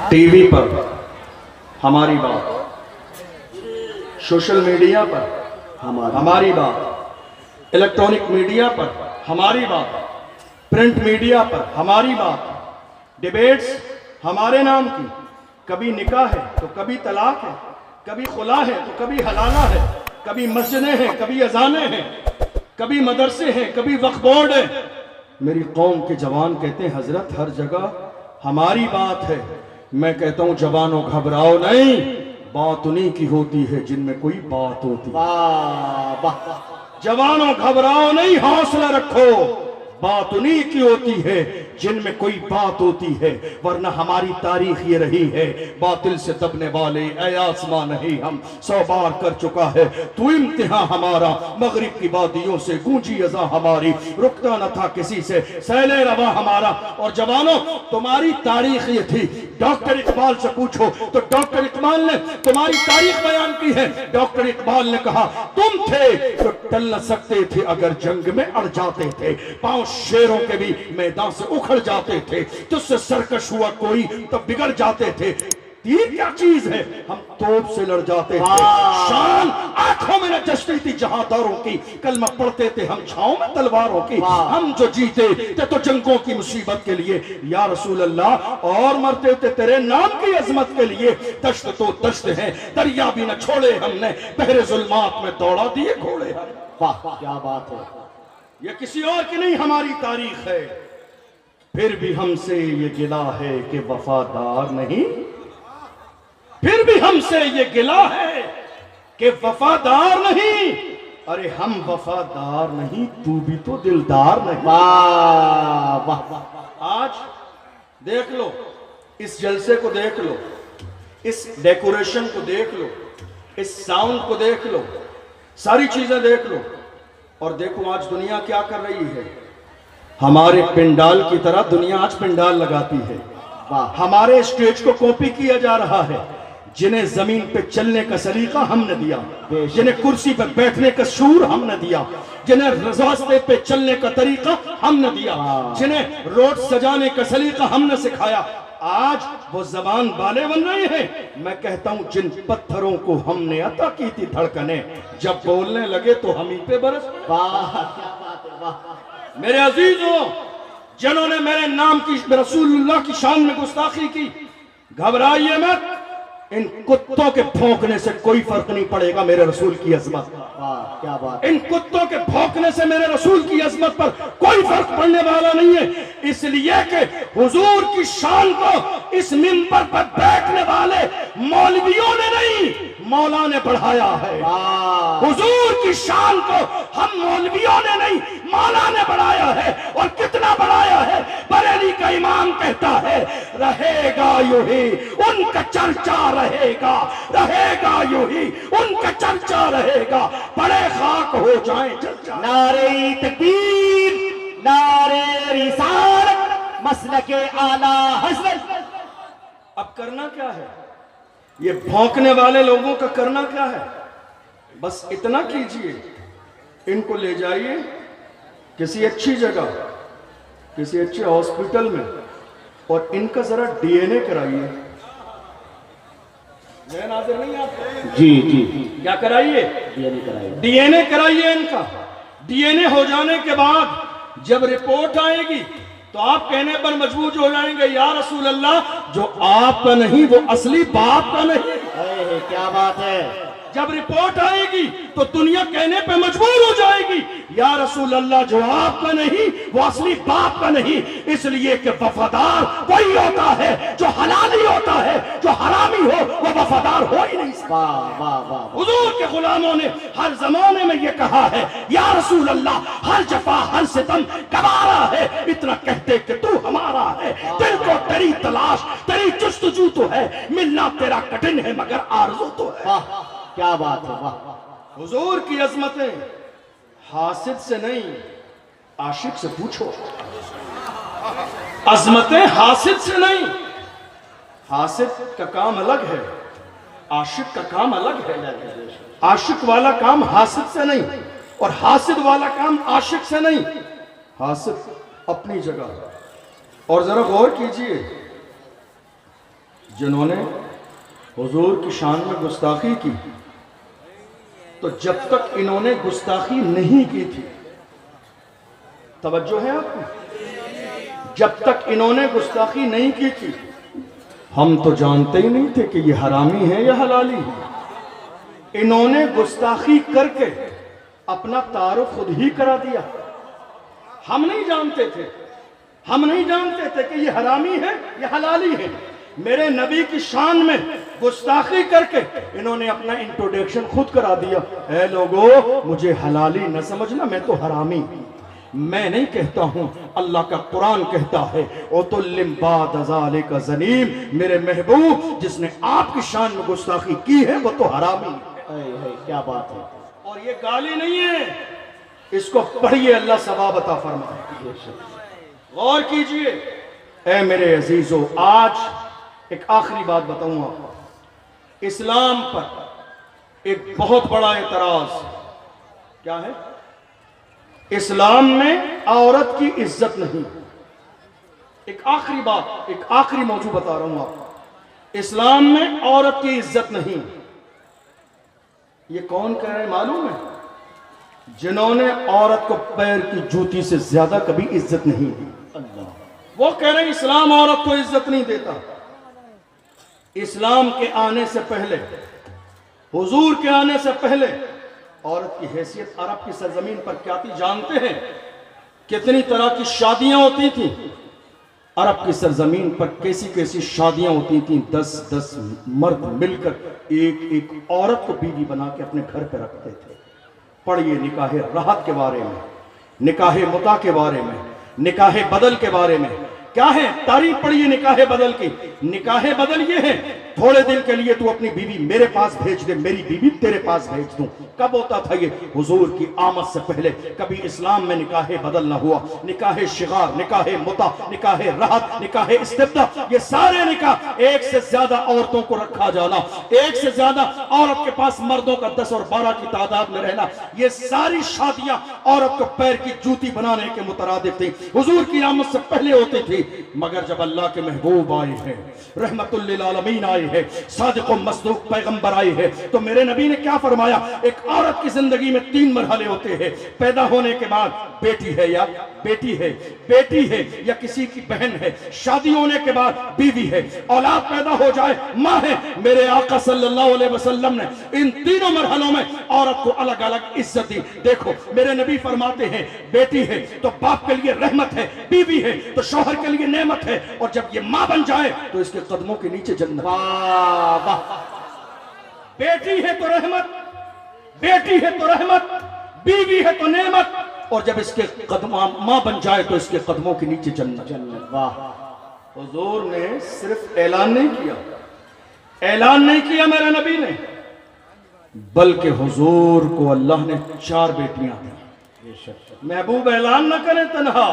T V پر ہماری بات، social media پر ہماری بات، الیکٹرانک میڈیا پر ہماری بات، پرنٹ میڈیا پر ہماری بات، ڈیبیٹس ہمارے نام کی، کبھی نکاح ہے تو کبھی طلاق ہے، کبھی خلا ہے تو کبھی حلالہ ہے، کبھی مسجدیں ہیں کبھی اذانیں ہیں، کبھی مدرسے ہیں کبھی وقف بورڈ ہے۔ میری قوم کے جوان کہتے ہیں حضرت ہر جگہ ہماری بات ہے۔ میں کہتا ہوں جوانوں گھبراؤ نہیں، بات انہی کی ہوتی ہے جن میں کوئی بات ہوتی ہے۔ جوانوں گھبراؤ نہیں، حوصلہ رکھو، بات انہی کی ہوتی ہے جن میں کوئی بات ہوتی ہے، ورنہ ہماری تاریخ یہ رہی ہے باطل سے دبنے والے اے آسمان نہیں ہم 100 بار کر چکا ہے تو امتحان ہمارا، مغرب کی وادیوں سے گونجی اذان ہماری، رکتا نہ تھا کسی سے سیل روا ہمارا۔ اور جوانوں تمہاری تاریخ یہ تھی، ڈاکٹر اقبال سے پوچھو تو ڈاکٹر اقبال نے تمہاری تاریخ بیان کی ہے۔ ڈاکٹر اقبال نے کہا تم تھے جو ٹل نہ سکتے تھے اگر جنگ میں اڑ جاتے تھے، پاؤں شیروں کے بھی میدان سے اکھڑ جاتے تھے، تجھ سے سرکش ہوا کوئی تب بگڑ جاتے تھے، تیر کیا چیز ہے ہم توپ سے لڑ جاتے تھے، شان آنکھوں میں نہ جشتی تھی جہانداروں کی، کلمہ پڑھتے تھے ہم چھاؤں میں تلواروں کی، ہم جو جیتے تھے تو جنگوں کی مصیبت کے لیے یا رسول اللہ، اور مرتے تھے تیرے نام کی عظمت کے لیے، دشت تو دشت ہیں دریا بھی نہ چھوڑے ہم نے، بحر ظلمات میں دوڑا دیے گھوڑے ہم۔ واہ کیا بات ہے، یہ کسی اور کی نہیں ہماری تاریخ ہے۔ پھر بھی ہم سے یہ گلہ ہے کہ وفادار نہیں، پھر بھی ہم سے یہ گلہ ہے کہ وفادار نہیں، ارے ہم وفادار نہیں تو بھی تو دلدار نہیں۔ واہ واہ واہ، آج دیکھ لو، اس جلسے کو دیکھ لو، اس ڈیکوریشن کو دیکھ لو، اس ساؤنڈ کو دیکھ لو، ساری چیزیں دیکھ لو، اور دیکھو آج دنیا کیا کر رہی ہے۔ ہمارے پنڈال کی طرح دنیا آج پنڈال لگاتی ہے، ہمارے اسٹیج کو کاپی کیا جا رہا ہے۔ جنہیں زمین پہ چلنے کا سلیقہ ہم نے دیا، جنہیں کرسی پہ بیٹھنے کا شعور ہم نے دیا، جنہیں راستے پہ چلنے کا طریقہ ہم نے دیا، جنہیں روڈ سجانے کا سلیقہ ہم نے سکھایا، آج وہ زبان والے بن رہے ہیں۔ میں کہتا ہوں جن پتھروں کو ہم نے عطا کی تھی دھڑکنیں، جب بولنے لگے تو ہم ہی پہ برس پڑے۔ واہ کیا بات ہے، واہ میرے عزیزوں، جنہوں نے میرے نام کی رسول اللہ کی شان میں گستاخی کی، گھبرائیے مت، ان کتوں کے بھونکنے سے کوئی فرق نہیں پڑے گا میرے رسول کی عظمت۔ واہ کیا بات، ان کتوں کے بھونکنے سے میرے رسول کی عظمت پر کوئی فرق پڑنے والا نہیں ہے، اس لیے کہ حضور کی شان کو اس منبر پر بیٹھنے والے مولویوں نے نہیں، مولا نے بڑھایا ہے۔ حضور کی شان کو ہم مولویوں نے نہیں، مولا نے بڑھایا ہے، اور کتنا بڑھایا ہے۔ بریلی کا امام کہتا ہے رہے گا یوں ہی ان کا چرچا رہے گا، رہے گا یوں ہی ان کا چرچا رہے گا، بڑے خاک ہو جائیں چرچا۔ نعرہ تکبیر، نعرہ رسالت، مسلک اعلیٰ حضرت۔ اب کرنا کیا ہے؟ یہ بھونکنے والے لوگوں کا کرنا کیا ہے؟ بس اتنا کیجئے، ان کو لے جائیے کسی اچھی جگہ، کسی اچھے ہاسپٹل میں، اور ان کا ذرا ڈی این اے کرائیے۔ ذہن حاضر نہیں آپ؟ جی جی کیا کرائیے؟ ڈی این اے کرائیے ان کا۔ ڈی این اے ہو جانے کے بعد جب رپورٹ آئے گی تو آپ کہنے پر مجبور ہو جائیں گے یا رسول اللہ جو آپ کا نہیں وہ اصلی باپ کا نہیں۔ کیا بات ہے، جب رپورٹ آئے گی تو دنیا کہنے پہ مجبور ہو جائے گی یا رسول اللہ جو آپ کا نہیں وہ اصلی باپ کا نہیں، اس لیے کہ وفادار وہی ہوتا ہے جو حلالی ہوتا ہے، جو حرامی ہو وہ وفادار ہو ہی نہیں سکتا۔ واہ واہ واہ، حضور کے غلاموں نے ہر زمانے میں یہ کہا ہے یا رسول اللہ ہر جفا ہر ستم گوارا ہے، اتنا کہتے کہ تو ہمارا ہے، دل کو تیری تلاش تیری جستجو تو ہے، ملنا تیرا کٹن ہے مگر آرزو تو ہے۔ واہ کیا بات ہے، واہ حضور کی عظمتیں حاسد سے نہیں عاشق سے پوچھو، عظمتیں حاسد سے نہیں، حاسد کا کام الگ ہے، عاشق کا کام الگ ہے۔ عاشق والا کام حاسد سے نہیں، اور حاسد والا کام عاشق سے نہیں۔ حاسد اپنی جگہ، اور ذرا غور کیجئے جنہوں نے حضور کی شان میں گستاخی کی، تو جب تک انہوں نے گستاخی نہیں کی تھی، توجہ ہے آپ کو، جب تک انہوں نے گستاخی نہیں کی تھی ہم تو جانتے ہی نہیں تھے کہ یہ حرامی ہے یا حلالی ہے۔ انہوں نے گستاخی کر کے اپنا تعارف خود ہی کرا دیا۔ ہم نہیں جانتے تھے، ہم نہیں جانتے تھے کہ یہ حرامی ہے یا حلالی ہے۔ میرے نبی کی شان میں گستاخی کر کے انہوں نے اپنا انٹروڈکشن خود کرا دیا۔ اے لوگو، مجھے حلالی نہ سمجھنا، میں تو حرامی ہوں۔ میں نہیں کہتا ہوں، اللہ کا قرآن کہتا ہے اُتُلٍ بَعْدَ ذَلِكَ زَنِيمٌ، میرے محبوب جس نے آپ کی شان میں گستاخی کی ہے وہ تو حرامی ہے۔ کیا بات ہے! اور یہ گالی نہیں ہے، اس کو پڑھیے، اللہ ثواب عطا فرمائے۔ غور کیجئے۔ اے میرے عزیزو، آج ایک آخری بات بتاؤں آپ کو۔ اسلام پر ایک بہت بڑا اعتراض کیا ہے؟ اسلام میں عورت کی عزت نہیں۔ ایک آخری بات، ایک آخری موضوع بتا رہا ہوں آپ کو۔ اسلام میں عورت کی عزت نہیں۔ یہ کون کہہ رہے ہیں معلوم ہے؟ جنہوں نے عورت کو پیر کی جوتی سے زیادہ کبھی عزت نہیں دی۔ وہ کہہ رہے ہیں اسلام عورت کو عزت نہیں دیتا۔ اسلام کے آنے سے پہلے، حضور کے آنے سے پہلے عورت کی حیثیت عرب کی سرزمین پر کیا تھی جانتے ہیں؟ کتنی طرح کی شادیاں ہوتی تھیں عرب کی سرزمین پر؟ کیسی کیسی شادیاں ہوتی تھیں؟ 10 مرد مل کر ایک عورت کو بیوی بنا کے اپنے گھر پہ رکھتے تھے۔ پڑھیے نکاح راحت کے بارے میں، نکاح متع کے بارے میں، نکاح بدل کے بارے میں کیا ہے تاریخ پڑھیے نکاح بدل کی۔ نکاح بدل یہ ہے، تھوڑے دن کے لیے تو اپنی بیوی میرے پاس بھیج دے، میری بیوی تیرے پاس بھیج دوں۔ کب ہوتا تھا یہ؟ حضور کی آمد سے پہلے کبھی اسلام میں نکاح بدل نہ ہوا۔ نکاح شغار، نکاح متع، نکاح راحت، نکاح استبداء، یہ سارے نکاح، ایک سے زیادہ عورتوں کو رکھا جانا، ایک سے زیادہ عورت کے پاس مردوں کا 10 اور 12 کی تعداد میں رہنا، یہ ساری شادیاں عورت کو پیر کی جوتی بنانے کے مترادف تھی۔ حضور کی آمد سے پہلے ہوتی تھی، مگر جب اللہ کے محبوب آئے ہیں، رحمت للعالمین آئے ہیں، صادق و مصدوق پیغمبر آئے ہیں، تو میرے نبی نے کیا فرمایا؟ ایک عورت کی زندگی میں 3 مرحلے ہوتے ہیں۔ پیدا ہونے کے بعد بیٹی ہے یا بیٹی ہے یا کسی کی بہن ہے، شادی ہونے کے بعد بیوی ہے، اولاد پیدا ہو جائے ماں ہے۔ میرے آقا صلی اللہ علیہ وسلم نے ان تینوں مرحلوں میں عورت کو الگ الگ عزت دی۔ دیکھو میرے نبی فرماتے ہیں بیٹی ہے تو باپ کے لیے رحمت ہے، بیوی ہے تو شوہر کے لیے نعمت ہے، اور جب یہ ماں بن جائے تو اس کے قدموں کے نیچے جنت۔ بیٹی ہے تو رحمت، بیٹی ہے تو رحمت، بیوی ہے تو نعمت، اور جب اس کے قدموں ماں بن جائے تو اس کے قدموں کے نیچے جنت۔ حضور نے صرف اعلان نہیں کیا، اعلان نہیں کیا میرے نبی نے، بلکہ حضور کو اللہ نے 4 بیٹیاں دی۔ محبوب اعلان نہ کریں تنہا،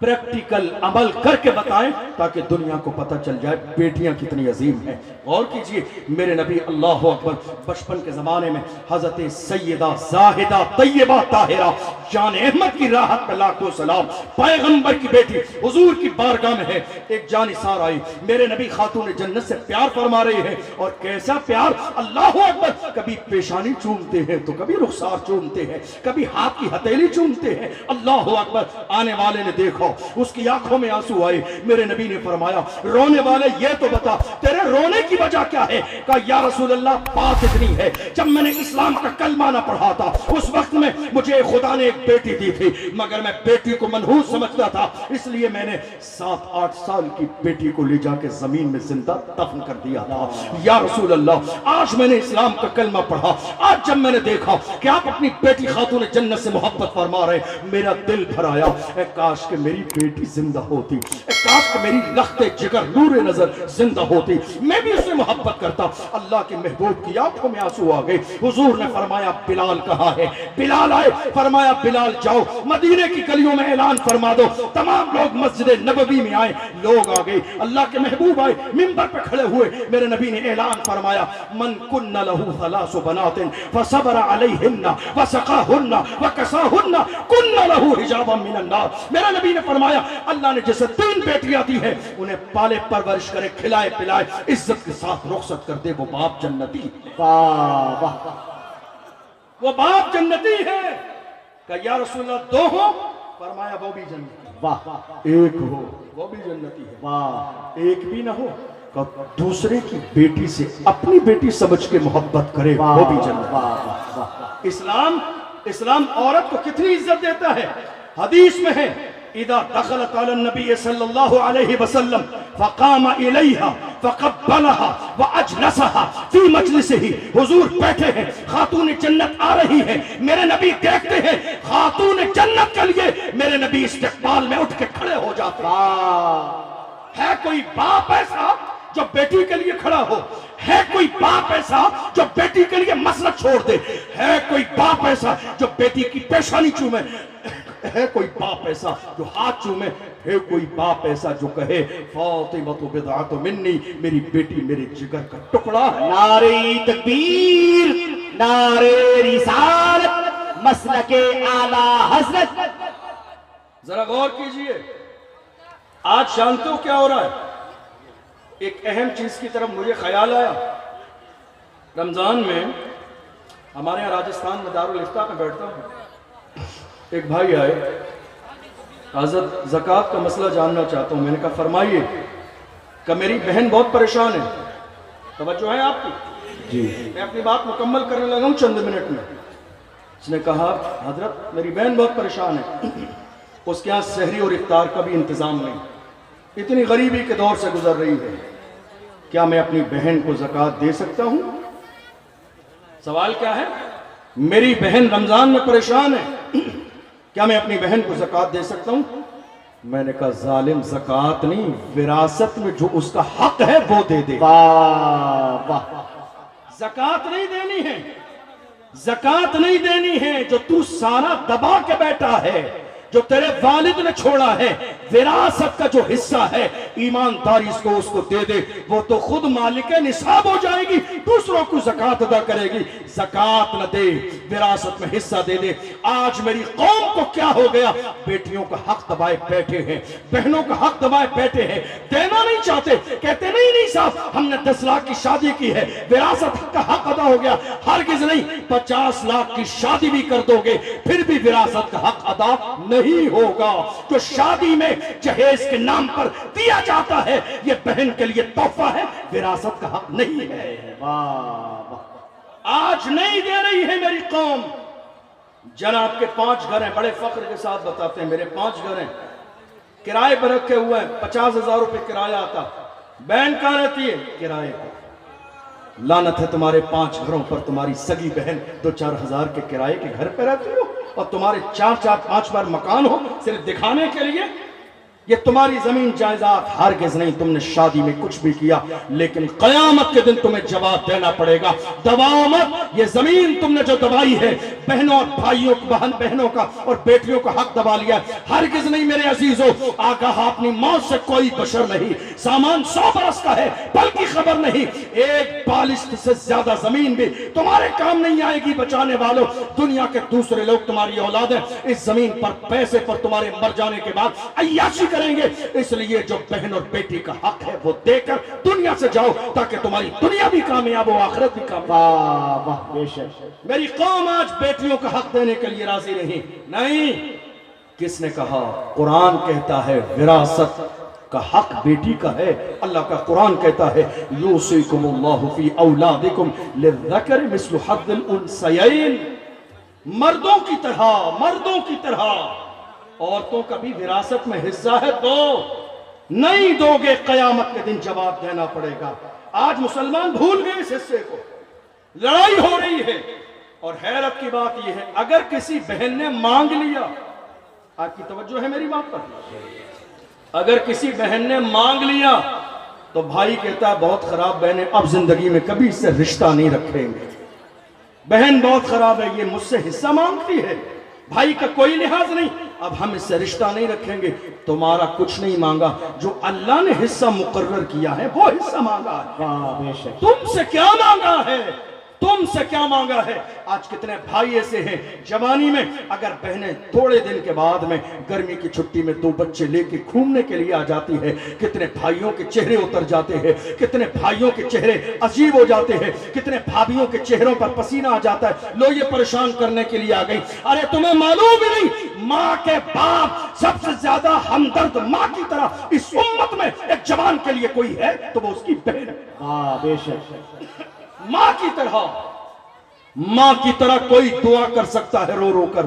پریکٹیکل عمل کر کے بتائیں تاکہ دنیا کو پتہ چل جائے بیٹیاں کتنی عظیم ہیں۔ غور کیجئے میرے نبی اللہ اکبر بچپن کے زمانے میں حضرت سیدہ زاہدہ طیبہ طاہرہ جان احمد کی راحت پہ لاکھوں سلام، پیغمبر کی بیٹی حضور کی بارگاہ میں ہے۔ ایک جانثار آئی، میرے نبی خاتون جنت سے پیار فرما رہی ہے، اور کیسا پیار! اللہ اکبر! کبھی پیشانی چومتے ہیں تو کبھی رخسار چومتے ہیں، کبھی ہاتھ کی ہتھیلی چومتے ہیں۔ اللہ اکبر! آنے والے نے دیکھو، اس کی آنکھوں میں آنسو آئے۔ میرے نبی نے فرمایا رونے والے یہ تو بتا تیرے رونے کی وجہ کیا ہے؟ کہا یا رسول اللہ بات اتنی ہے، جب میں نے اسلام کا کلمہ نہ پڑھا تھا اس وقت میں مجھے خدا نے ایک بیٹی دی تھی، مگر میں بیٹی کو منحوس سمجھتا تھا، اس لیے میں نے 7-8 سال کی بیٹی کو لے جا کے زمین میں زندہ دفن کر دیا تھا۔ یا رسول اللہ آج میں نے اسلام کا کلمہ پڑھا، آج جب میں نے دیکھا کہ آپ اپنی بیٹی خاتون جنت سے محبت فرما رہے، میرا دل بھر آیا، اے کاش کہ میری بیٹی زندہ ہوتی، اے کاش کہ میری لخت جگر نور نظر زندہ ہوتی، میں بھی اسے محبت کرتا۔ اللہ کے محبوب کی آنکھوں میں آنسو آ گئے۔ حضور نے فرمایا بلال کہاں ہے؟ بلال آئے، فرمایا بلال جاؤ مدینے کی گلیوں میں اعلان فرما دو، تمام لوگ مسجد نبوی میں آئے۔ لوگ آ گئے، اللہ کے محبوب آئے، منبر پہ کھڑے ہوئے، میرے نبی نے اعلان فرمایا من کن لہ 3 بنات فصبر علیہن وسقاہن وکساہن کن لہ حجابا من النار۔ میرے نبی نے فرمایا اللہ نے جسے 3 بیٹیاں دی ہیں انہیں پالے پرورش کرے، کھلائے پلائے، عزت کے ساتھ رخصت کر دے وہ باپ جنتی ہے، واہ واہ وہ باپ جنتی ہے۔ کہ یا رسول اللہ دو ہو؟ فرمایا وہ بھی جنتی، واہ ایک ہو وہ بھی جنتی ہے، واہ ایک بھی نہ ہو کہ دوسرے کی بیٹی سے اپنی بیٹی سمجھ کے محبت کرے وہ بھی جنتی۔ واہ واہ اسلام عورت کو کتنی عزت دیتا ہے، حدیث میں ہے اذا دخلت علی النبی صلی اللہ علیہ وسلم فقام الیہا فقبلہا واجلسہا فی مجلسہ، حضور بیٹھے ہیں، خاتون جنت آ رہی ہے، میرے نبی دیکھتے ہیں خاتون جنت کے لیے میرے نبی استقبال میں اٹھ کے کھڑے ہو جاتے ہیں۔ واہ ہے کوئی باپ ایسا جو بیٹی کے لیے کھڑا ہو؟ ہے کوئی باپ ایسا جو بیٹی کے لیے مسلک چھوڑ دے؟ ہے کوئی باپ ایسا جو بیٹی کی پیشانی چومے؟ ہے کوئی باپ ایسا جو ہاتھ چومے؟ ہے کوئی باپ ایسا جو کہے فاطمہ بضعۃ منی، میری بیٹی میرے جگر کا ٹکڑا ہے؟ نعرہ تکبیر، نعرہ رسالت، مسلک اعلی حضرت۔ ذرا غور کیجئے، آج جانتے ہو کیا ہو رہا ہے؟ ایک اہم چیز کی طرف مجھے خیال آیا۔ رمضان میں ہمارے یہاں راجستھان میں دارالفتہ میں بیٹھتا ہوں، ایک بھائی آئے، حضرت زکوٰۃ کا مسئلہ جاننا چاہتا ہوں۔ میں نے کہا فرمائیے، کہ میری بہن بہت پریشان ہے۔ توجہ ہے آپ کی؟ جی میں اپنی بات مکمل کرنے لگا ہوں چند منٹ میں۔ اس نے کہا حضرت میری بہن بہت پریشان ہے، اس کے ہاں سحری اور افطار کا بھی انتظام نہیں، اتنی غریبی کے دور سے گزر رہی ہے، کیا میں اپنی بہن کو زکوٰۃ دے سکتا ہوں؟ سوال کیا ہے؟ میری بہن رمضان میں پریشان ہے، کیا میں اپنی بہن کو زکوٰۃ دے سکتا ہوں؟ میں نے کہا ظالم، زکوٰۃ نہیں، وراثت میں جو اس کا حق ہے وہ دے دے۔ واہ واہ زکوٰۃ نہیں دینی ہے، زکوٰۃ نہیں دینی ہے جو تو سارا دبا کے بیٹھا ہے، جو تیرے والد نے چھوڑا ہے، وراثت کا جو حصہ ہے، ایمانداری اس کو دے دے، وہ تو خود مالک نصاب ہو جائے گی، دوسروں کو زکوٰۃ ادا کرے گی۔ زکوٰۃ نہ دے، وراثت میں حصہ دے دے۔ آج میری قوم کو کیا ہو گیا؟ بیٹیوں کا حق دبائے بیٹھے ہیں، بہنوں کا حق دبائے بیٹھے ہیں، دینا نہیں چاہتے، کہتے نہیں صاحب ہم نے 10 لاکھ کی شادی کی ہے، وراثت کا حق ادا ہو گیا۔ ہرگز نہیں، 50 لاکھ کی شادی بھی کر دو گے پھر بھی وراثت کا حق ادا نہیں ہوگا۔ جو شادی میں جہیز کے نام پر دیا جاتا ہے یہ بہن کے لیے تحفہ ہے، وراثت کا حق نہیں ہے۔ واہ آج نہیں دے رہی ہے میری قوم۔ جناب کے 5 گھر ہیں، بڑے فخر کے ساتھ بتاتے ہیں میرے 5 گھر ہیں، کرائے پر رکھے ہوئے ہیں، 50,000 روپے کرایہ آتا۔ بہن کہاں رہتی ہے؟ کرائے پر۔ لعنت ہے تمہارے 5 گھروں پر، تمہاری سگی بہن 2-4 ہزار کے کرائے کے گھر پہ رہتی ہو، اور تمہارے 4-5 بار مکان ہو صرف دکھانے کے لیے۔ یہ تمہاری زمین جائیداد ہرگز نہیں، تم نے شادی میں کچھ بھی کیا، لیکن قیامت کے دن تمہیں جواب دینا پڑے گا۔ دباؤ مت، یہ زمین تم نے جو دبائی ہے، بہنوں اور بھائیوں بہنوں کا اور بیٹیوں کا حق دبا لیا، ہرگز نہیں میرے عزیزوں۔ آگاہ اپنی موت سے کوئی بشر نہیں، سامان 100 برس کا ہے بلکہ خبر نہیں، ایک بالشت سے زیادہ زمین بھی تمہارے کام نہیں آئے گی بچانے والوں۔ دنیا کے دوسرے لوگ تمہاری اولاد ہیں، اس زمین پر پیسے پر تمہارے مر جانے کے بعد عیاشی کریں گے، اس لیے جو بہن اور بیٹی کا حق ہے وہ دے کر دنیا سے جاؤ، تاکہ تمہاری دنیا بھی کامیاب ہو، آخرت بھی کامیاب۔ واہ واہ بے شک۔ میری قوم آج بیٹیوں کا حق دینے کے لیے راضی نہیں۔ کس نے کہا؟ قرآن کہتا ہے وراثت کا حق بیٹی کا ہے۔ اللہ کا قرآن کہتا ہے یوصیکم اللہ فی اولادکم للذکر مثل حظ الانثیین، مردوں کی طرح عورتوں کا بھی وراثت میں حصہ ہے، دو نہیں دو گے قیامت کے دن جواب دینا پڑے گا۔ آج مسلمان بھول گئے اس حصے کو، لڑائی ہو رہی ہے، اور حیرت کی بات یہ ہے اگر کسی بہن نے مانگ لیا، آپ کی توجہ ہے میری بات پر، اگر کسی بہن نے مانگ لیا تو بھائی کہتا ہے بہت خراب بہن ہے، اب زندگی میں کبھی اس سے رشتہ نہیں رکھیں گے، بہن بہت خراب ہے، یہ مجھ سے حصہ مانگتی ہے، بھائی کا کوئی لحاظ نہیں، اب ہم اس سے رشتہ نہیں رکھیں گے۔ تمہارا کچھ نہیں مانگا، جو اللہ نے حصہ مقرر کیا ہے وہ حصہ مانگا ہے، واہ بے شک۔ تم سے کیا مانگا ہے؟ تم سے کیا مانگا ہے؟ آج کتنے بھائی ایسے ہیں جوانی میں اگر بہنیں تھوڑے دن کے بعد میں گرمی کی چھٹی میں 2 بچے لے کے گھومنے کے لیے آ جاتی ہے، کتنے بھائیوں کے چہرے اتر جاتے ہیں، کتنے بھائیوں کے چہرے عجیب ہو جاتے ہیں، کتنے بھابھیوں کے چہروں پر پسینہ آ جاتا ہے، لو یہ پریشان کرنے کے لیے آ گئی۔ ارے تمہیں معلوم ہی نہیں ماں کے باپ سب سے زیادہ ہمدرد ماں کی طرح اس امت میں ایک جوان کے لیے کوئی ہے تو وہ اس کی بہن ہے۔ ہاں بے شک، ماں کی طرح کوئی دعا کر سکتا ہے رو رو کر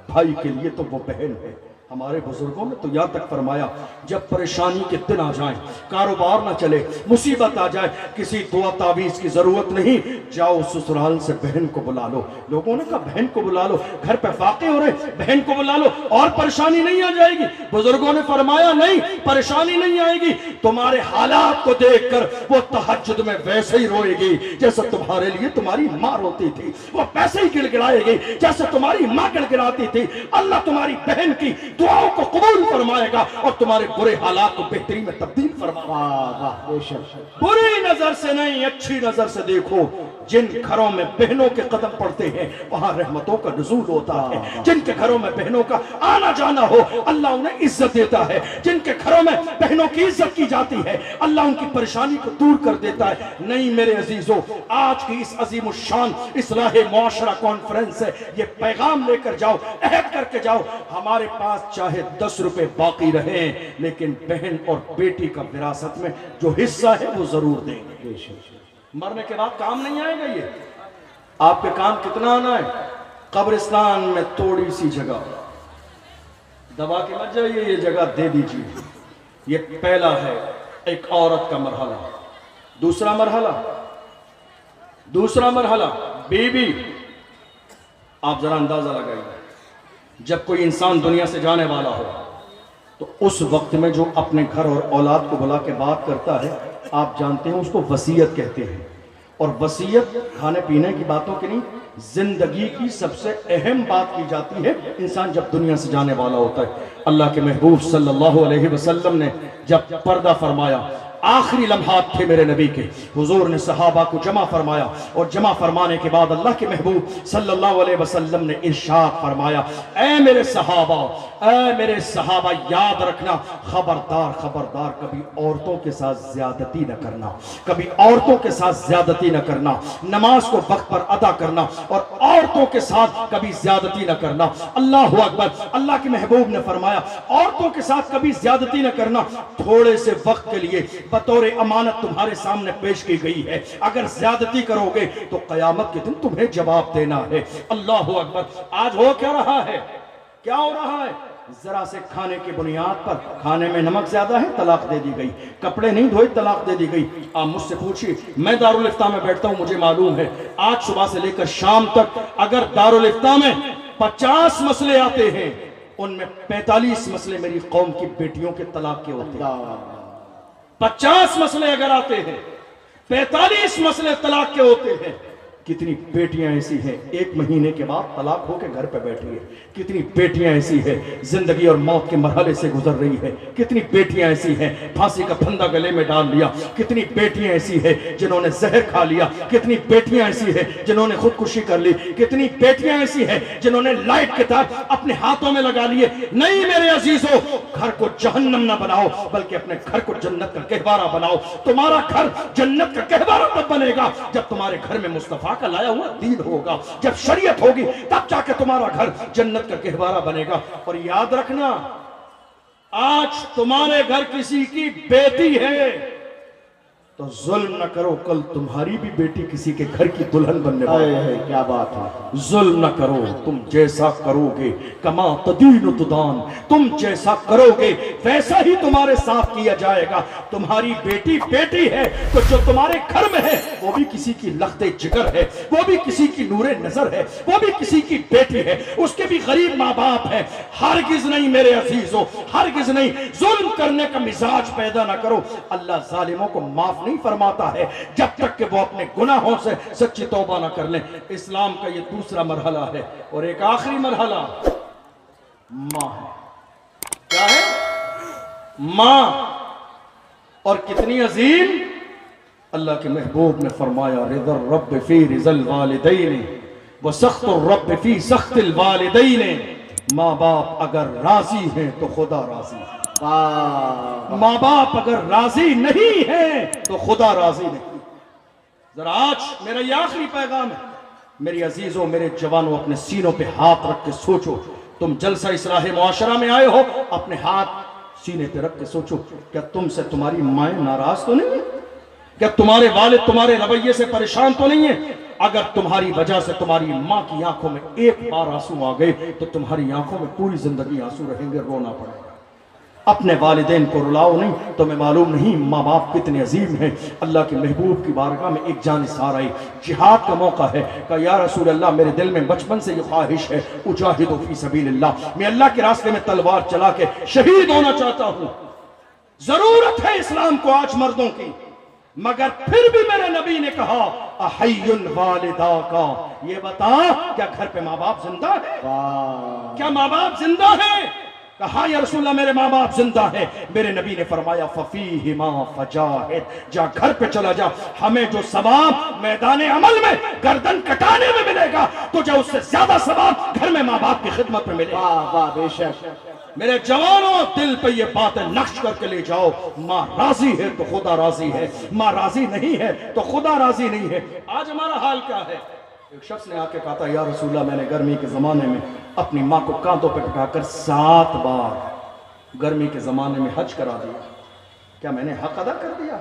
بھائی کے لیے تو وہ بہن ہے۔ ہمارے بزرگوں نے تو یہاں تک فرمایا جب پریشانی کے دن آ جائیں، کاروبار نہ چلے، مصیبت آ جائے، کسی دعا تعویذ کی ضرورت نہیں، جاؤ سسرال سے بہن کو بلا لو۔ لوگوں نے کہا بہن کو بلا لو، گھر پہ فاقے ہو رہے، بہن کو بلا لو اور پریشانی نہیں آ جائے گی۔ بزرگوں نے فرمایا نہیں، پریشانی نہیں آئے گی، تمہارے حالات کو دیکھ کر وہ تہجد میں ویسے ہی روئے گی جیسے تمہارے لیے تمہاری ماں روتی تھی، وہ ویسے ہی گڑ گڑائے گی جیسے تمہاری ماں گڑ گڑاتی تھی۔ اللہ تمہاری بہن کی دعاؤں کو قبول فرمائے گا اور تمہارے برے حالات کو بہتری میں تبدیل فرمائے گا۔ واہ واہ بے شک، بری نظر سے نہیں، اچھی نظر سے دیکھو۔ جن گھروں میں بہنوں کے قدم پڑتے ہیں وہاں رحمتوں کا نزول ہوتا ہے، جن کے گھروں میں بہنوں کا آنا جانا ہو اللہ انہیں عزت دیتا ہے، جن کے گھروں میں بہنوں کی عزت کی جاتی ہے اللہ ان کی پریشانی کو دور کر دیتا ہے۔ نہیں میرے عزیزو، آج کی اس عظیم الشان اصلاح معاشرہ کانفرنس ہے، یہ پیغام لے کر جاؤ، عہد کر کے جاؤ، ہمارے پاس چاہے 10 روپے باقی رہیں لیکن بہن اور بیٹی کا وراثت میں جو حصہ ہے وہ ضرور دیں گے۔ بے شک، مرنے کے بعد کام نہیں آئے گا یہ، آپ کے کام کتنا آنا ہے؟ قبرستان میں تھوڑی سی جگہ دبا کے مت جائیے، یہ جگہ دے دیجیے۔ یہ پہلا ہے ایک عورت کا مرحلہ۔ دوسرا مرحلہ بیوی۔ آپ ذرا اندازہ لگائیے جب کوئی انسان دنیا سے جانے والا ہو تو اس وقت میں جو اپنے گھر اور اولاد کو بلا کے بات کرتا ہے آپ جانتے ہیں اس کو وصیت کہتے ہیں، اور وصیت کھانے پینے کی باتوں کی نہیں، زندگی کی سب سے اہم بات کی جاتی ہے انسان جب دنیا سے جانے والا ہوتا ہے۔ اللہ کے محبوب صلی اللہ علیہ وسلم نے جب پردہ فرمایا، آخری لمحات تھے میرے نبی کے، حضور نے صحابہ کو جمع فرمایا اور جمع فرمانے کے بعد اللہ کے محبوب صلی اللہ علیہ وسلم نے ارشاد فرمایا، اے میرے صحابہ یاد رکھنا، خبردار کبھی عورتوں کے ساتھ زیادتی نہ کرنا، کبھی عورتوں کے ساتھ زیادتی نہ کرنا، نماز کو وقت پر ادا کرنا اور عورتوں کے ساتھ کبھی زیادتی نہ کرنا۔ اللہ اکبر، اللہ کے محبوب نے فرمایا عورتوں کے ساتھ کبھی زیادتی نہ کرنا، تھوڑے سے وقت کے لیے بطور امانت تمہارے سامنے پیش کی گئی ہے، اگر زیادتی کرو گے تو قیامت کے دن تمہیں جواب دینا ہے۔ اللہ اکبر، آج ہو کیا رہا ہے؟ کیا ہو رہا ہے؟ ذرا سے کھانے کی بنیاد پر، کھانے میں نمک زیادہ ہے طلاق دے دی گئی، کپڑے نہیں دھوئے طلاق دے دی گئی۔ آپ مجھ سے پوچھئے، میں دارالفتہ میں بیٹھتا ہوں، مجھے معلوم ہے آج صبح سے لے کر شام تک اگر دارالفتہ میں 50 مسئلے آتے ہیں ان میں 45 مسئلے میری قوم کی بیٹیوں کے طلاق کے ہوتے ہیں۔ 50 مسئلے اگر آتے ہیں 45 مسئلے طلاق کے ہوتے ہیں۔ کتنی بیٹیاں ایسی ہیں 1 مہینے کے بعد طلاق ہو کے گھر پہ بیٹھی ہے، کتنی بیٹیاں ایسی ہیں زندگی اور موت کے مرحلے سے گزر رہی ہے، کتنی بیٹیاں ایسی ہیں پھانسی کا پھندا گلے میں ڈال لیا، کتنی بیٹیاں ایسی ہیں جنہوں نے زہر کھا لیا، کتنی بیٹیاں ایسی ہیں جنہوں نے خودکشی کر لی، کتنی بیٹیاں ایسی ہیں جنہوں نے لائٹ کے تار اپنے ہاتھوں میں لگا لیے۔ نہیں میرے عزیزو، گھر کو جہنم نہ بناؤ بلکہ اپنے گھر کو جنت کا گہوارہ بناؤ۔ تمہارا گھر جنت کا گہوارہ تب بنے گا جب تمہارے گھر میں مصطفیٰ کا لایا ہوا دین ہوگا، جب شریعت ہوگی تب جا کے تمہارا گھر جنت کا گہوارہ بنے گا۔ اور یاد رکھنا، آج تمہارے گھر کسی کی بیٹی ہے تو ظلم نہ کرو، کل تمہاری بھی بیٹی کسی کے گھر کی دلہن بننے والی ہے۔ کیا بات ہے، ظلم نہ کرو، تم جیسا کرو گے کما تدین تدان، تم جیسا کرو گے ویسا ہی تمہارے ساتھ کیا جائے گا۔ تمہاری بیٹی بیٹی ہے تو جو تمہارے گھر میں ہے وہ بھی کسی کی لخت جگر ہے، وہ بھی کسی کی نور نظر ہے، وہ بھی کسی کی بیٹی ہے، اس کے بھی غریب ماں باپ ہے۔ ہرگز نہیں میرے عزیزو، ہرگز نہیں ظلم کرنے کا مزاج پیدا نہ کرو۔ اللہ ظالموں کو معاف نہیں فرماتا ہے جب تک کہ وہ اپنے گناہوں سے سچی توبہ نہ کر لیں۔ اسلام کا یہ دوسرا مرحلہ ہے اور ایک آخری مرحلہ ماں ہے۔ کیا ہے؟ ماں۔ اور کتنی عظیم، اللہ کے محبوب نے فرمایا رضا الرب فی رضا الوالدین وسخط الرب فی سخط الوالدین، ماں باپ اگر راضی ہیں تو خدا راضی ہے، واہ ماں باپ اگر راضی نہیں ہیں تو خدا راضی نہیں۔ ذرا آج میرا یہ آخری پیغام ہے، میری عزیزوں، میرے جوانوں، اپنے سینوں پہ ہاتھ رکھ کے سوچو، تم جلسہ اصلاح معاشرہ میں آئے ہو، اپنے ہاتھ سینے پہ رکھ کے سوچو، کیا تم سے تمہاری مائیں ناراض تو نہیں ہیں؟ کیا تمہارے والد تمہارے رویے سے پریشان تو نہیں ہیں؟ اگر تمہاری وجہ سے تمہاری ماں کی آنکھوں میں ایک بار آنسو آ گئے تو تمہاری آنکھوں میں پوری زندگی آنسو رہیں گے، رونا پڑے گا۔ اپنے والدین کو رلاؤ نہیں، تمہیں معلوم نہیں ماں باپ کتنے عظیم ہیں۔ اللہ کے محبوب کی بارگاہ میں ایک جانثار آئی، جہاد کا موقع ہے، کہا یا رسول اللہ میرے دل میں بچپن سے یہ خواہش ہے، اجاہد فی سبیل اللہ، میں اللہ کے راستے میں تلوار چلا کے شہید ہونا چاہتا ہوں۔ ضرورت ہے اسلام کو آج مردوں کی، مگر پھر بھی میرے نبی نے کہا احی والدہ کا، یہ بتا کیا گھر پہ ماں باپ زندہ ہے؟ واہ کیا ماں باپ زندہ ہے؟ کہا یا رسول اللہ میرے ماں باپ زندہ ہیں۔ میرے نبی نے فرمایا ففیہما فجاہد، جا گھر پہ چلا جا، ہمیں جو ثواب میدان عمل میں گردن کٹانے میں ملے گا تجھے اس سے زیادہ ثواب گھر میں ماں باپ کی خدمت میں ملے گا۔ واہ واہ بے شک میرے جوانوں، دل پہ یہ باتیں نقش کر کے لے جاؤ، ماں راضی ہے تو خدا راضی ہے، ماں راضی نہیں ہے تو خدا راضی نہیں ہے۔ آج ہمارا حال کیا ہے؟ ایک شخص نے آ کے کہا تھا یا رسول اللہ میں نے گرمی کے زمانے میں اپنی ماں کو کاندھوں پہ بٹھا کر 7 بار گرمی کے زمانے میں حج کرا دیا، کیا میں نے حق ادا کر دیا؟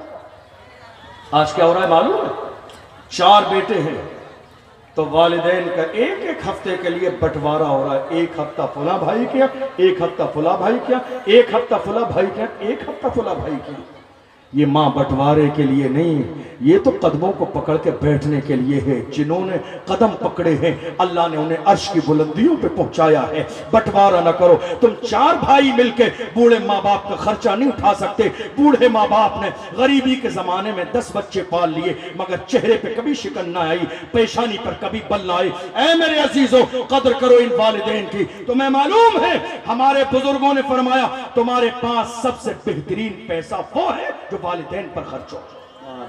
آج کیا ہو رہا ہے معلوم ہے؟ 4 بیٹے ہیں تو والدین کا ایک ایک ہفتے کے لیے بٹوارا ہو رہا ہے، ایک ہفتہ فلاں بھائی کیا، ایک ہفتہ فلاں بھائی کیا، ایک ہفتہ فلاں بھائی کیا، ایک ہفتہ فلاں بھائی کیا۔ یہ ماں بٹوارے کے لیے نہیں، یہ تو قدموں کو پکڑ کے بیٹھنے کے لیے ہے۔ جنہوں نے قدم پکڑے ہیں اللہ نے انہیں عرش کی بلندیوں پہ پہنچایا ہے۔ بٹوارا نہ کرو، تم 4 بھائی مل کے بوڑھے ماں باپ کا خرچہ نہیں اٹھا سکتے۔ بوڑھے ماں باپ نے غریبی کے زمانے میں 10 بچے پال لیے مگر چہرے پہ کبھی شکن نہ آئی، پیشانی پر کبھی بل نہ آئی۔ اے میرے عزیزوں، قدر کرو ان والدین کی۔ تمہیں معلوم ہے ہمارے بزرگوں نے فرمایا تمہارے پاس سب سے بہترین پیسہ وہ ہے جو والدین پر خرچ ہو۔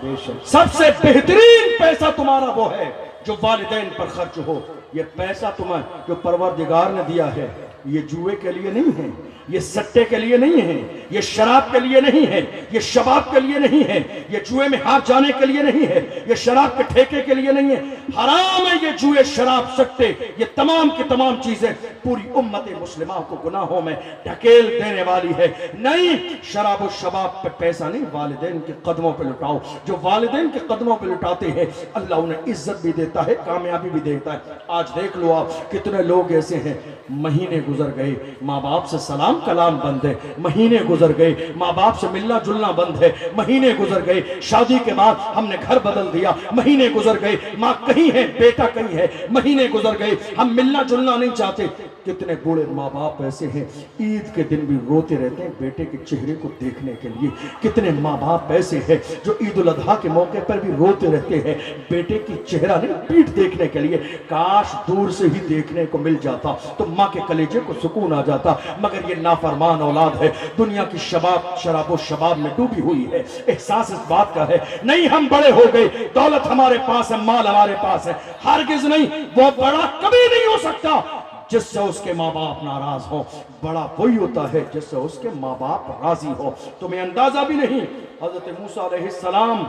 بے شک سب سے بہترین پیسہ تمہارا وہ ہے جو والدین پر خرچ ہو۔ یہ پیسہ تمہیں جو پروردگار نے دیا ہے یہ جوئے کے لیے نہیں ہے، یہ سٹے کے لیے نہیں ہے، یہ شراب کے لیے نہیں ہے، یہ شباب کے لیے نہیں ہے، یہ جوئے میں ہاتھ جانے کے لیے نہیں ہے، یہ شراب کے ٹھیکے کے لیے نہیں ہے۔ حرام ہے یہ جوئے، شراب، سٹے، یہ تمام کی تمام چیزیں پوری امت مسلمہ کو گناہوں میں ڈھکیل دینے والی ہے۔ نہیں، شراب و شباب پہ پیسہ نہیں، والدین کے قدموں پہ لٹاؤ۔ جو والدین کے قدموں پہ لٹاتے ہیں اللہ انہیں عزت بھی دیتا ہے، کامیابی بھی دیتا ہے۔ آج دیکھ لو آپ کتنے لوگ ایسے ہیں، مہینے گزر گئے ماں باپ سے سلام کلام بند ہے، مہینے گزر گئے ماں باپ سے ملنا جلنا بند ہے، مہینے گزر گئے شادی کے بعد ہم نے گھر بدل دیا، مہینے گزر گئے ماں کہیں ہے بیٹا کہیں ہے، مہینے گزر گئے ہم ملنا جلنا نہیں چاہتے۔ کتنے بوڑھے ماں باپ ایسے ہیں عید کے دن بھی روتے رہتے ہیں بیٹے کے چہرے کو دیکھنے کے لیے۔ کتنے ماں باپ ایسے ہیں جو عید الاضحیٰ کے موقع پر بھی روتے رہتے ہیں بیٹے کی چہرہ نہیں پیٹھ دیکھنے کے لیے۔ کاش دور سے ہی دیکھنے کو مل جاتا تو ماں کے کلیجے کو سکون آ جاتا، مگر یہ نافرمان اولاد ہے، دنیا کی شراب و شباب میں ڈوبی ہوئی ہے۔ احساس اس بات کا ہے نہیں ہم بڑے ہو گئے، دولت ہمارے پاس ہے، مال ہمارے پاس ہے، ہرگز نہیں، وہ بڑا کبھی نہیں ہو سکتا جس سے اس کے ماں باپ ناراض ہو۔ بڑا وہی ہوتا ہے جس سے اس کے ماں باپ راضی ہو۔ تمہیں اندازہ بھی نہیں، حضرت موسیٰ علیہ السلام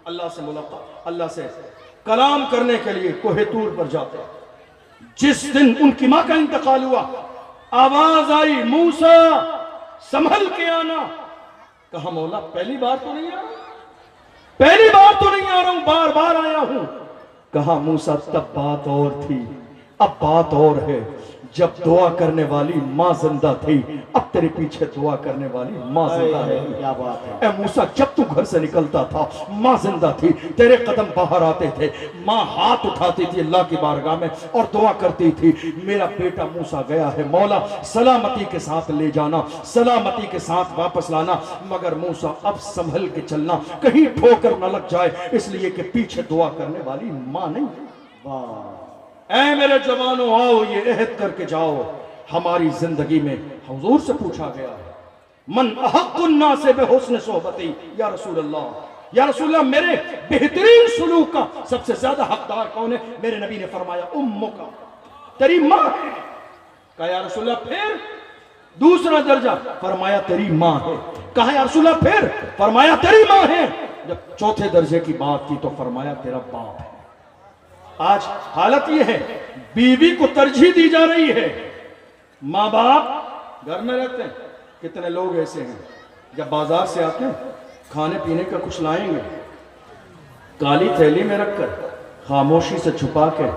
اللہ سے کلام کرنے کے لیے کوہ طور پر جاتے ہیں۔ جس دن ان کی ماں کا انتقال ہوا آواز آئی موسیٰ سنبھل کے آنا۔ کہا مولا پہلی بار تو نہیں آ رہا، پہلی بار تو نہیں آ رہا ہوں، بار بار آیا ہوں۔ کہا موسیٰ تب بات اور تھی، اب بات اور ہے۔ جب دعا کرنے والی ماں زندہ تھی اب تیرے پیچھے دعا کرنے والی ماں زندہ ہے۔ کیا بات ہے اے موسیٰ جب تو گھر سے نکلتا تھا ماں زندہ تھی، تیرے قدم باہر آتے تھے، ماں ہاتھ اٹھاتی تھی اللہ کی بارگاہ میں اور دعا کرتی تھی میرا بیٹا موسیٰ گیا ہے مولا سلامتی کے ساتھ لے جانا، سلامتی کے ساتھ واپس لانا۔ مگر موسیٰ اب سنبھل کے چلنا کہیں ٹھوکر نہ لگ جائے، اس لیے کہ پیچھے دعا کرنے والی ماں نہیں۔ واہ اے میرے جوانوں آؤ یہ عہد کر کے جاؤ۔ ہماری زندگی میں حضور سے پوچھا گیا من احق الناس بحسن صحبتی، یا رسول اللہ یا رسول اللہ میرے بہترین سلوک کا سب سے زیادہ حقدار کون ہے؟ میرے نبی نے فرمایا امو کا، تیری ماں ہے۔ کہا یا رسول اللہ پھر دوسرا درجہ؟ فرمایا تیری ماں ہے۔ کہا یا رسول اللہ پھر؟ فرمایا تیری ماں ہے۔ جب چوتھے درجے کی بات کی تو فرمایا تیرا باپ ہے۔ آج حالت یہ ہے بیوی کو ترجیح دی جا رہی ہے، ماں باپ گھر میں رہتے ہیں۔ کتنے لوگ ایسے ہیں جب بازار سے آتے ہیں کھانے پینے کا کچھ لائیں گے، کالی تھیلی میں رکھ کر خاموشی سے چھپا کے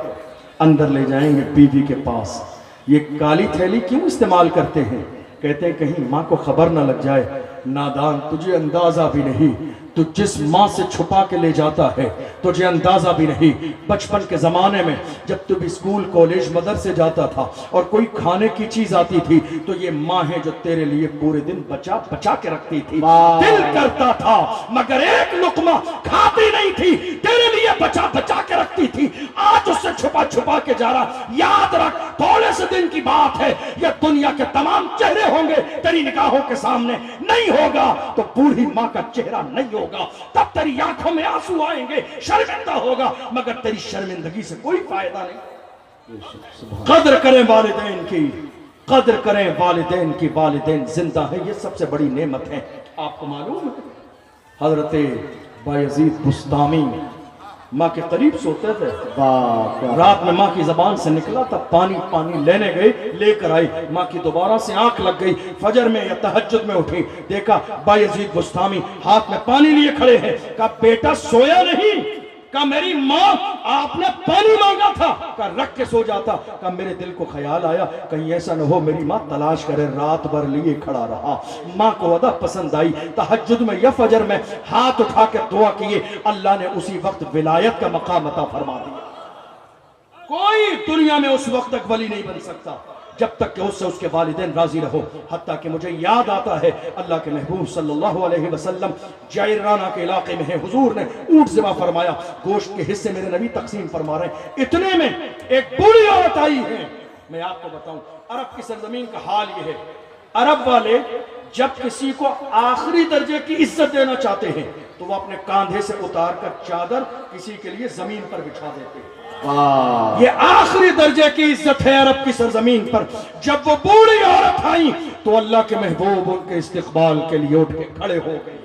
اندر لے جائیں گے بیوی کے پاس۔ یہ کالی تھیلی کیوں استعمال کرتے ہیں؟ کہتے ہیں کہیں ماں کو خبر نہ لگ جائے۔ نادان، تجھے اندازہ بھی نہیں، تو جس ماں سے چھپا کے لے جاتا ہے تجھے اندازہ بھی نہیں۔ بچپن کے زمانے میں جب تو بھی اسکول کالج مدرسے جاتا تھا اور کوئی کھانے کی چیز آتی تھی تو یہ ماں ہے جو تیرے لیے پورے دن بچا بچا کے رکھتی تھی۔ دل کرتا تھا مگر ایک لقمہ کھاتی نہیں تھی، تیرے لیے بچا بچا کے رکھتی تھی۔ آج اس سے چھپا چھپا کے جا رہا۔ یاد رکھ تھوڑے سے دن کی بات ہے، یہ دنیا کے تمام چہرے ہوں گے تیری نگاہوں کے سامنے، نہیں ہوگا تو بوڑھی ماں کا چہرہ نہیں ہوگا، تب تیری آنکھوں میں آنسو آئیں گے، شرمندہ ہوگا، مگر تیری شرمندگی سے کوئی فائدہ نہیں۔ قدر کریں والدین کی، قدر کریں والدین کی، والدین زندہ ہیں، یہ سب سے بڑی نعمت ہے۔ آپ کو معلوم ہے حضرت بایزید بستامی ماں کے قریب سوتے تھے، رات میں ماں کی زبان سے نکلا تھا پانی لینے گئے، لے کر آئی، ماں کی دوبارہ سے آنکھ لگ گئی، فجر میں یا تہجد میں اٹھی، دیکھا بایزید بستامی ہاتھ میں پانی لیے کھڑے ہیں۔ کہا بیٹا سویا نہیں؟ کہا میری ماں آپ نے پانی مانگا تھا، کہا رکھ کے سو جاتا۔ کہا میرے دل کو خیال آیا کہیں ایسا نہ ہو میری ماں تلاش کرے، رات بھر لیے کھڑا رہا۔ ماں کو ادا پسند آئی، تہجد میں یا فجر میں ہاتھ اٹھا کے دعا کیے، اللہ نے اسی وقت ولایت کا مقام عطا فرما دیا۔ کوئی دنیا میں اس وقت تک ولی نہیں بن سکتا جب تک کہ اس سے اس کے والدین راضی رہو۔ حتیٰ کہ مجھے یاد آتا ہے اللہ کے محبوب صلی اللہ علیہ وسلم جائرانہ کے علاقے میں ہیں، حضور نے اونٹ ذبح فرمایا، گوشت کے حصے میرے نبی تقسیم فرما رہے ہیں، اتنے میں ایک بوڑھی عورت آئی ہے۔ میں آپ کو بتاؤں عرب کی سرزمین کا حال یہ ہے، عرب والے جب کسی کو آخری درجے کی عزت دینا چاہتے ہیں تو وہ اپنے کاندھے سے اتار کر چادر کسی کے لیے زمین پر بچھا دیتے ہیں۔ یہ آخری درجے کی عزت ہے عرب کی سرزمین پر۔ جب وہ بوڑھی عورت آئی تو اللہ کے محبوب ان کے استقبال کے لیے اٹھ کے کھڑے ہو گئے۔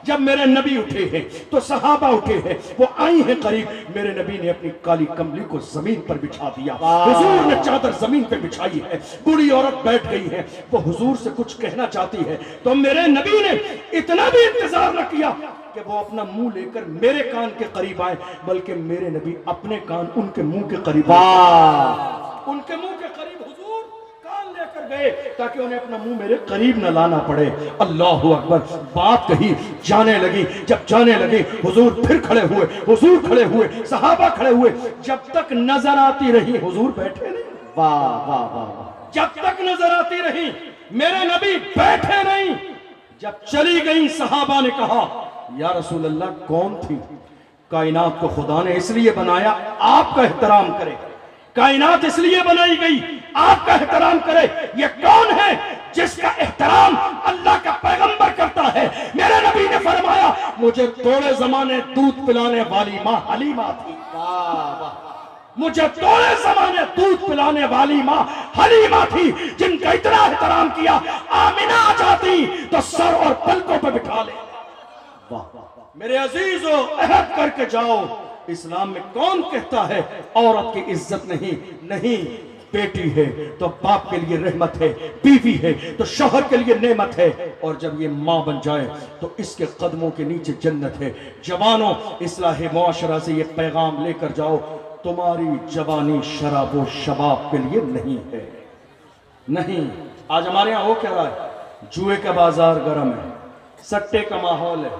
جب میرے نبی اٹھے ہیں تو صحابہ اٹھے ہیں، وہ آئی ہیں قریب، میرے نبی نے اپنی کالی کملی کو زمین پر بچھا دیا، حضور نے چادر زمین پر بچھائی ہے، بوڑھی عورت بیٹھ گئی ہے، وہ حضور سے کچھ کہنا چاہتی ہے تو میرے نبی نے اتنا بھی انتظار نہ کیا کہ وہ اپنا منہ لے کر میرے کان کے قریب آئے، بلکہ میرے نبی اپنے کان ان کے منہ کے قریب ان کے منہ کے قریب حضور کان لے کر گئے تاکہ انہیں اپنا منہ میرے قریب نہ لانا پڑے۔ اللہ اکبر، بات کہی جانے لگی، جب جانے لگی حضور پھر کھڑے ہوئے، حضور کھڑے ہوئے، صحابہ کھڑے ہوئے، جب تک نظر آتی رہی حضور بیٹھے نہیں، واہ واہ واہ، جب تک نظر آتی رہی میرے نبی بیٹھے نہیں۔ جب چلی گئی صحابہ نے کہا یا رسول اللہ کون تھی؟ کائنات کو خدا نے اس لیے بنایا آپ کا احترام کرے، کائنات اس لیے بنائی گئی آپ کا احترام کرے، یہ کون ہے جس کا احترام اللہ کا پیغمبر کرتا ہے؟ میرے نبی نے فرمایا مجھے تھوڑے زمانے دودھ پلانے والی ماں حلیمہ تھی، مجھے تھوڑے زمانے دودھ پلانے والی ماں حلیمہ تھی، جن کا اتنا احترام کیا آمنہ آ جاتی تو سر اور پلکوں پہ بٹھا لے۔ میرے عزیزو عہد کر کے جاؤ، اسلام میں کون کہتا ہے عورت کی عزت نہیں، بیٹی ہے تو باپ کے لیے رحمت ہے، بیوی ہے تو شوہر کے لیے نعمت ہے، اور جب یہ ماں بن جائے تو اس کے قدموں کے نیچے جنت ہے۔ جوانوں اصلاح معاشرہ سے یہ پیغام لے کر جاؤ، تمہاری جوانی شراب و شباب کے لیے نہیں ہے، نہیں۔ آج ہمارے ہاں ہو کیا رہا ہے؟ جوئے کا بازار گرم ہے، سٹے کا ماحول ہے۔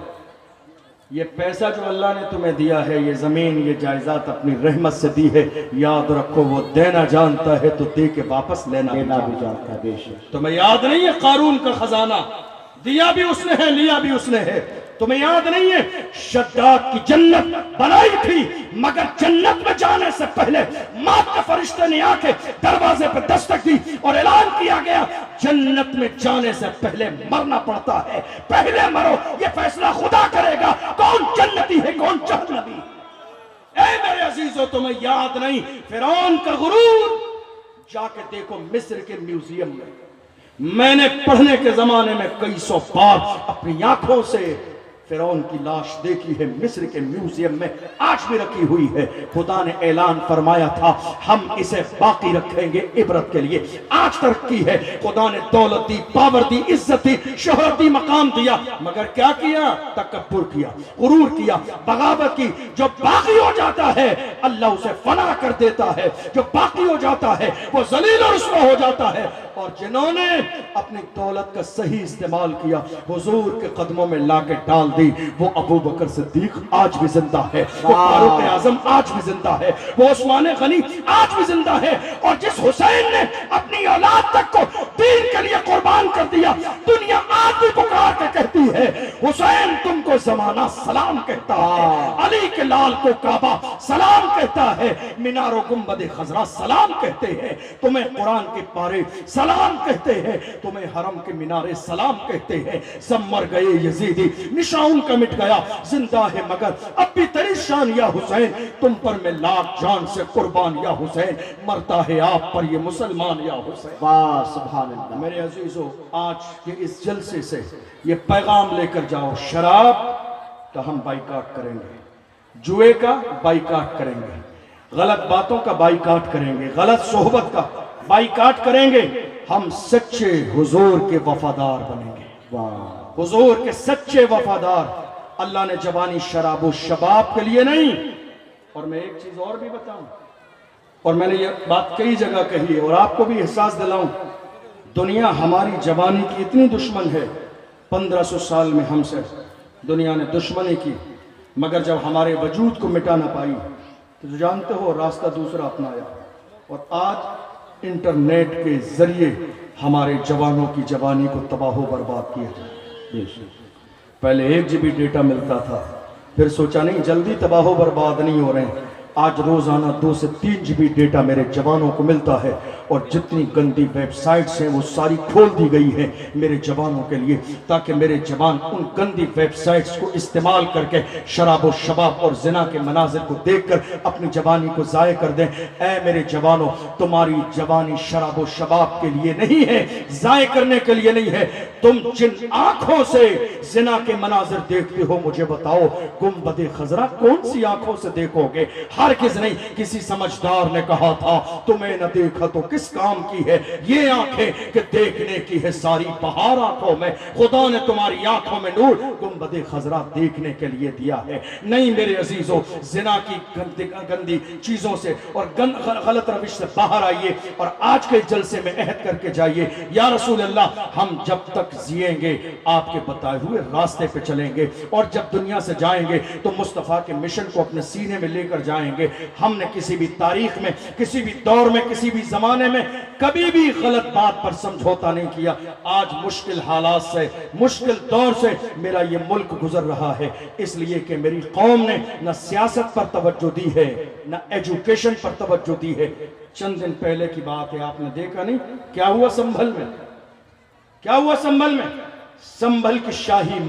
یہ پیسہ جو اللہ نے تمہیں دیا ہے، یہ زمین، یہ جائیداد اپنی رحمت سے دی ہے، یاد رکھو وہ دینا جانتا ہے تو دے کے واپس لینا بھی جانتا ہے۔ بے شک تمہیں یاد نہیں ہے قارون کا خزانہ؟ دیا بھی اس نے ہے، لیا بھی اس نے ہے، تمہیں یاد نہیں ہے شداد کی جنت بنائی تھی، مگر جنت میں جانے سے پہلے موت کے فرشتے نے آ کے دروازے پہ دستک دی اور اعلان کیا گیا جنت میں جانے سے پہلے مرنا پڑتا ہے، پہلے مرو، یہ فیصلہ خدا کرے گا کون جنتی ہے کون جہنمی۔ اے میرے عزیزو تمہیں یاد نہیں فرعون کا غرور؟ جا کے دیکھو مصر کے میوزیم میں نے پڑھنے کے زمانے میں کئی سو بار اپنی آنکھوں سے فرعون کی لاش دیکھی ہے، مصر کے میوزیم میں آج بھی رکھی ہوئی ہے۔ خدا نے اعلان فرمایا تھا ہم اسے باقی رکھیں گے عبرت کے لیے، آج ترقی ہے۔ خدا نے دولت دی، پاور دی، عزت دی، شہرت دی، مقام دیا، مگر کیا کیا؟ تکبر کیا، غرور کیا، بغاوت کی۔ جو باقی ہو جاتا ہے اللہ اسے فنا کر دیتا ہے، جو باقی ہو جاتا ہے وہ ذلیل اور رسوا ہو جاتا ہے۔ اور جنہوں نے اپنی دولت کا صحیح استعمال کیا حضور کے قدموں میں لا کے ڈال دی، وہ ابو بکر صدیق آج بھی زندہ ہے، وہ فاروق اعظم آج بھی زندہ ہے، وہ عثمان غنی آج بھی زندہ ہے۔ اور جس حسین نے اپنی اولاد تک کو دین کے لیے قربان کر دیا، دنیا آج بھی پکار کے کہتی ہے حسین تم کو زمانہ سلام کہتا ہے، علی کے لال کو کعبہ سلام کہتا ہے، مینار و گنبد خضرا سلام کہتے ہیں، تمہیں قرآن کے پارے سلام کہتے ہیں، تمہیں حرم کے مینارے سلام کہتے ہیں۔ سب مر گئے یزیدی، نشان کا مٹ گیا، زندہ ہے مگر اب بھی تیری شان یا حسین، تم پر میں لاکھ جان سے قربان یا حسین، مرتا ہے آپ پر یہ مسلمان یا حسین۔ واہ سبحان اللہ۔ میرے عزیزو آج کے اس جلسے سے یہ پیغام لے کر جاؤ، شراب کا ہم بائیکاٹ کریں گے، جوئے کا بائیکاٹ کریں گے، غلط باتوں کا بائیکاٹ کریں گے، غلط صحبت کا بائیکاٹ کریں گے، ہم سچے حضور کے وفادار بنیں گے، واہ حضور کے سچے وفادار۔ اللہ نے جوانی شراب و شباب کے لیے نہیں۔ اور میں ایک چیز اور بھی بتاؤں، اور میں نے یہ بات کئی جگہ کہی ہے اور آپ کو بھی احساس دلاؤں، دنیا ہماری جوانی کی اتنی دشمن ہے، 1500 سال میں ہم سے دنیا نے دشمنی کی، مگر جب ہمارے وجود کو مٹا نہ پائی تو جانتے ہو راستہ دوسرا اپنایا، اور آج انٹرنیٹ کے ذریعے ہمارے جوانوں کی جوانی کو تباہ و برباد کیا جائے۔ پہلے 1 GB ڈیٹا ملتا تھا، پھر سوچا نہیں جلدی تباہ و برباد نہیں ہو رہے ہیں، آج روزانہ 2 سے 3 GB ڈیٹا میرے جوانوں کو ملتا ہے، اور جتنی گندی ویب سائٹس ہیں وہ ساری کھول دی گئی ہیں میرے جوانوں کے لیے، تاکہ میرے جوان ان گندی ویب سائٹس کو استعمال کر کے شراب و شباب اور زنا کے مناظر کو دیکھ کر اپنی جوانی کو ضائع کر دیں۔ اے میرے جوانوں، تمہاری جوانی شراب و شباب کے لیے نہیں ہے، ضائع کرنے کے لیے نہیں ہے۔ تم جن آنکھوں سے زنا کے مناظر دیکھتے ہو مجھے بتاؤ گنبد خضرا کون سی آنکھوں سے دیکھو گے؟ ہرگز نہیں۔ کسی سمجھدار نے کہا تھا تمہیں نہ دیکھا تو کس کام کی ہے یہ آنکھیں کہ دیکھنے کی ہے ساری بہار آنکھوں میں۔ خدا نے تمہاری آنکھوں میں نور گنبد خضرا دیکھنے کے لیے دیا ہے۔ نہیں میرے عزیزو، زنا کی گندی چیزوں سے اور غلط روش سے باہر آئیے، اور آج کے جلسے میں عہد کر کے جائیے یا رسول اللہ ہم جب تک جیئیں گے آپ کے بتائے ہوئے راستے پہ چلیں گے، اور جب دنیا سے جائیں گے تو مصطفیٰ کے مشن کو اپنے سینے میں لے کر جائیں گے۔ ہم نے کسی بھی تاریخ میں، کسی بھی دور میں، کسی بھی زمانے میں کبھی بھی غلط بات پر سمجھوتا نہیں کیا۔ آج مشکل حالات سے، مشکل دور سے میرا یہ ملک گزر رہا ہے، اس لیے کہ میری قوم نے نہ سیاست پر توجہ دی ہے، نہ ایجوکیشن پر توجہ دی ہے۔ چند دن پہلے کی بات ہے، آپ نے دیکھا نہیں کیا ہوا سنبھل میں؟ کیا ہوا سنبھل میں؟ سنبھل کی شاہی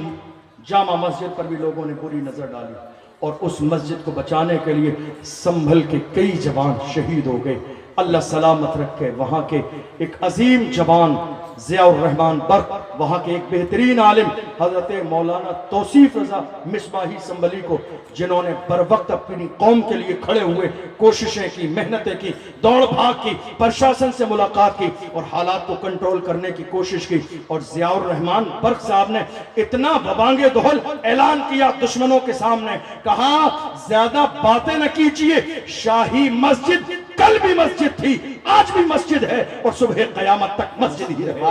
جامع مسجد پر بھی لوگوں نے بری نظر ڈالی، اور اس مسجد کو بچانے کے لیے سنبھل کے کئی جوان شہید ہو گئے۔ اللہ سلامت رکھے وہاں کے ایک عظیم جوان ضیاء الرحمن برق، وہاں کے ایک بہترین عالم حضرت مولانا توصیف رضا مصباحی سنبھلی کو، جنہوں نے بر وقت اپنی قوم کے لیے کھڑے ہوئے، کوششیں کی، محنتیں کی، دوڑ بھاگ کی، پرشاسن سے ملاقات کی اور حالات کو کنٹرول کرنے کی کوشش کی۔ اور ضیاء الرحمن برق صاحب نے اتنا ببانگِ دہل اعلان کیا دشمنوں کے سامنے، کہا زیادہ باتیں نہ کیجئے، شاہی مسجد کل بھی مسجد تھی، آج بھی مسجد ہے، اور صبح قیامت تک مسجد ہی رہے گی۔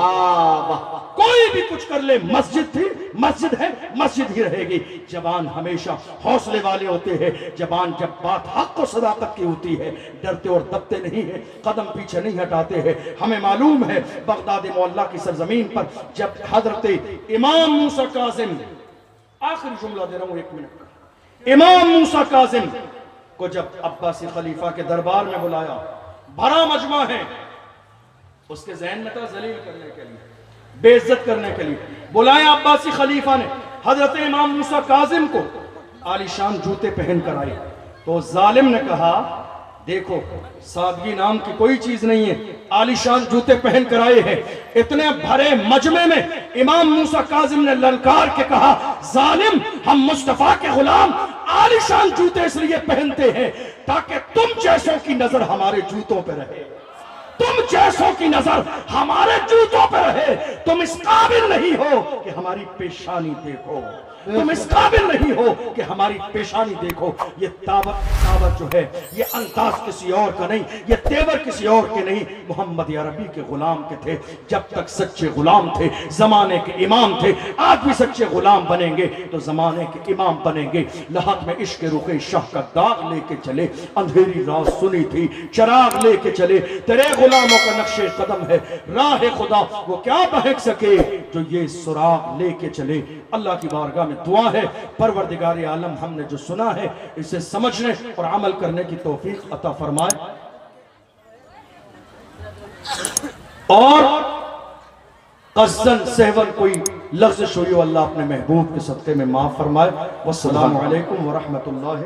کوئی بھی کچھ کر لے، مسجد تھی، مسجد ہے، مسجد ہی رہے گی۔ جوان ہمیشہ حوصلے والے ہوتے ہیں، جوان جب بات حق و صداقت کی ہوتی ہے ڈرتے اور دبتے نہیں ہیں، قدم پیچھے نہیں ہٹاتے ہیں۔ ہمیں معلوم ہے بغداد معلیٰ کی سرزمین پر جب حضرت امام موسیٰ کاظم آخری جملہ دے رہا ہوں 1 منٹ کا۔ امام موسیٰ کاظم کو جب عباسی خلیفہ کے دربار میں بلایا، بھرا مجمع ہے، اس کے ذہن میں تھا ذلیل کرنے کے لیے، بے عزت کرنے کے لیے، بلایا عباسی خلیفہ نے حضرت امام موسیٰ کاظم کو، عالی شان جوتے پہن کر آئے، تو ظالم نے کہا دیکھو سادگی نام کی کوئی چیز نہیں ہے، عالی شان جوتے پہن کر آئے ہیں۔ اتنے بھرے مجمع میں امام موسیٰ کاظم نے للکار کے کہا ظالم، ہم مصطفیٰ کے غلام عالی شان جوتے اس لیے پہنتے ہیں تاکہ تم جیسوں کی نظر ہمارے جوتوں پہ رہے، تم جیسوں کی نظر ہمارے جوتوں پہ رہے۔ تم اس قابل نہیں ہو کہ ہماری پیشانی دیکھو، تم اس قابل نہیں ہو کہ ہماری پیشانی دیکھو۔ یہ دعوت جو ہے یہ انداز کسی اور کا نہیں، یہ تیور کسی اور کے نہیں، محمد عربی کے غلام کے تھے۔ جب تک سچے غلام تھے زمانے کے امام تھے، آج بھی سچے غلام بنیں گے تو زمانے کے امام بنیں گے۔ لحد میں عشق رخ شاہ کا داغ لے کے چلے، اندھیری رات سنی تھی چراغ لے کے چلے، تیرے غلاموں کا نقش قدم ہے راہ خدا، وہ کیا بہک سکے جو یہ سراغ لے کے چلے۔ اللہ کی بارگاہ میں دعا ہے پروردگار عالم ہم نے جو سنا ہے اسے سمجھنے اور عمل کرنے کی توفیق عطا فرمائے، اور قصداً سہون کوئی لفظ شوئی اللہ اپنے محبوب کے صدقے میں معاف فرمائے۔ والسلام علیکم ورحمۃ اللہ۔